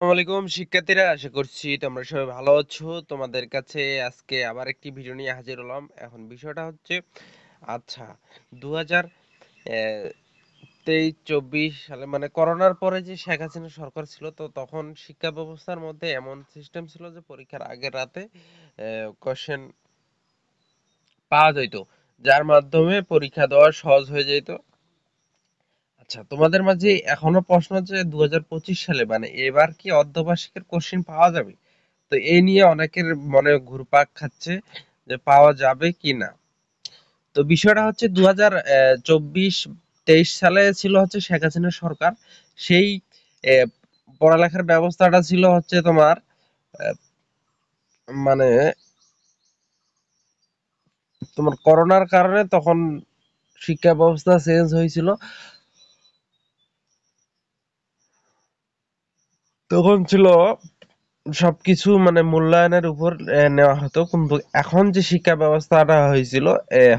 আসসালামু আলাইকুম শিক্ষার্থীরা, আশা করছি তোমরা সবাই ভালো আছো। তোমাদের কাছে আজকে আবার একটি ভিডিও নিয়ে হাজির হলাম। এখন বিষয়টা হচ্ছে, আচ্ছা, 2023-24 সালে মানে করোনার পরে যে শেখ হাসিনা সরকার ছিল, তো তখন শিক্ষা ব্যবস্থার মধ্যে এমন সিস্টেম ছিল যে পরীক্ষার আগের রাতে কোশ্চেন পাওয়া যেত, যার মাধ্যমে পরীক্ষা দেওয়া সহজ হয়ে যেত। আচ্ছা, তোমাদের মাঝে এখনো প্রশ্ন আছে 2025 সালে মানে এবার কি অর্ধবার্ষিকের কোশ্চেন পাওয়া যাবে? তো এই নিয়ে অনেকের মনে ঘুরপাক খাচ্ছে যে পাওয়া যাবে কি না। তো বিষয়টা হচ্ছে 2024-23 সালে ছিল হচ্ছে শেখ হাসিনার সরকার। সেই আহ, পড়ালেখার ব্যবস্থাটা ছিল হচ্ছে তোমার আহ, মানে তোমার করোনার কারণে তখন শিক্ষা ব্যবস্থা চেঞ্জ হয়েছিল। তখন ছিল সবকিছু মানে মূল্যায়নের উপর নেওয়া হতো, কিন্তু এখন যে শিক্ষা ব্যবস্থাটা হয়েছিল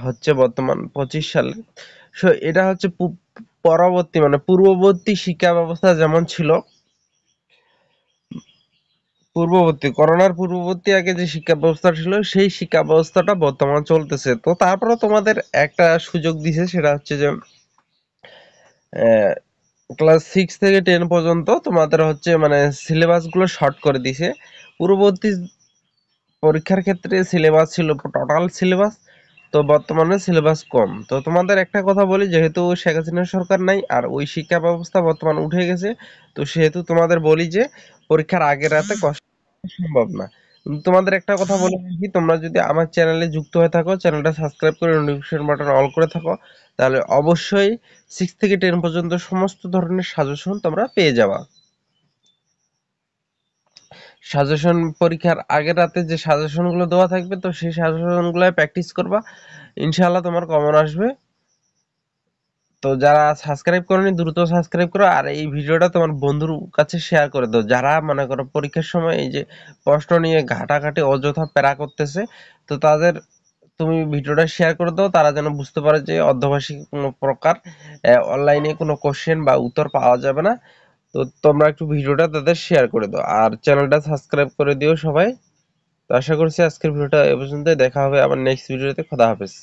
হচ্ছে বর্তমান 25 সালে। এটা হচ্ছে পরবর্তী মানে পূর্ববর্তী শিক্ষা ব্যবস্থা যেমন ছিল, করোনার পূর্ববর্তী আগে যে শিক্ষা ব্যবস্থা ছিল সেই শিক্ষা ব্যবস্থাটা বর্তমান চলতেছে। তো তারপরে তোমাদের একটা সুযোগ দিছে, সেটা হচ্ছে যে ক্লাস 6 থেকে 10 পর্যন্ত তোমাদের হচ্ছে মানে সিলেবাস গুলো শর্ট করে দিছে। পূর্ববর্তী পরীক্ষার ক্ষেত্রে সিলেবাস ছিল টোটাল সিলেবাস, তো বর্তমানে সিলেবাস কম। তো তোমাদের একটা কথা বলি, যেহেতু শেখ হাসিনার সরকার নাই আর ওই শিক্ষা ব্যবস্থা বর্তমানে উঠে গেছে, তো সেহেতু তোমাদের বলি যে পরীক্ষার আগের রাতে কষ্ট করা সম্ভব না। তোমাদের একটা কথা বলে রাখি, তোমরা যদি আমার চ্যানেলে যুক্ত হয়ে থাকো, চ্যানেলটা সাবস্ক্রাইব করে নোটিফিকেশন বাটন অল করে থাকো, তাহলে অবশ্যই 6 থেকে 10 পর্যন্ত সমস্ত ধরনের সাজেশন তোমরা পেয়ে যাবা। সাজেশন পরীক্ষার আগের রাতে যে সাজেশন গুলো দেওয়া থাকবে, তো সেই সাজেশন গুলো প্র্যাকটিস করবা, ইনশাআল্লাহ তোমার কমন আসবে। তো যারা সাবস্ক্রাইব করোনি দ্রুত সাবস্ক্রাইব করো, আর এই ভিডিওটা তোমার বন্ধুর কাছে শেয়ার করে দাও, যারা মনে করো পরীক্ষার সময় এই যে প্রশ্ন নিয়ে ঘাটাঘাটি অযথা প্যারা করতেছে। তো তাদের তুমি ভিডিওটা শেয়ার করে দাও, তারা যেন বুঝতে পারে যে অর্ধবার্ষিক কোনো প্রকার অনলাইনে কোনো কোশ্চেন বা উত্তর পাওয়া যাবে না। তো তোমরা একটু ভিডিওটা তাদের শেয়ার করে দাও আর চ্যানেলটা সাবস্ক্রাইব করে দিও সবাই। তো আশা করছি আজকের ভিডিওটা এ পর্যন্তই। দেখা হবে আবার নেক্সট ভিডিওতে। খোদা হাফেজ।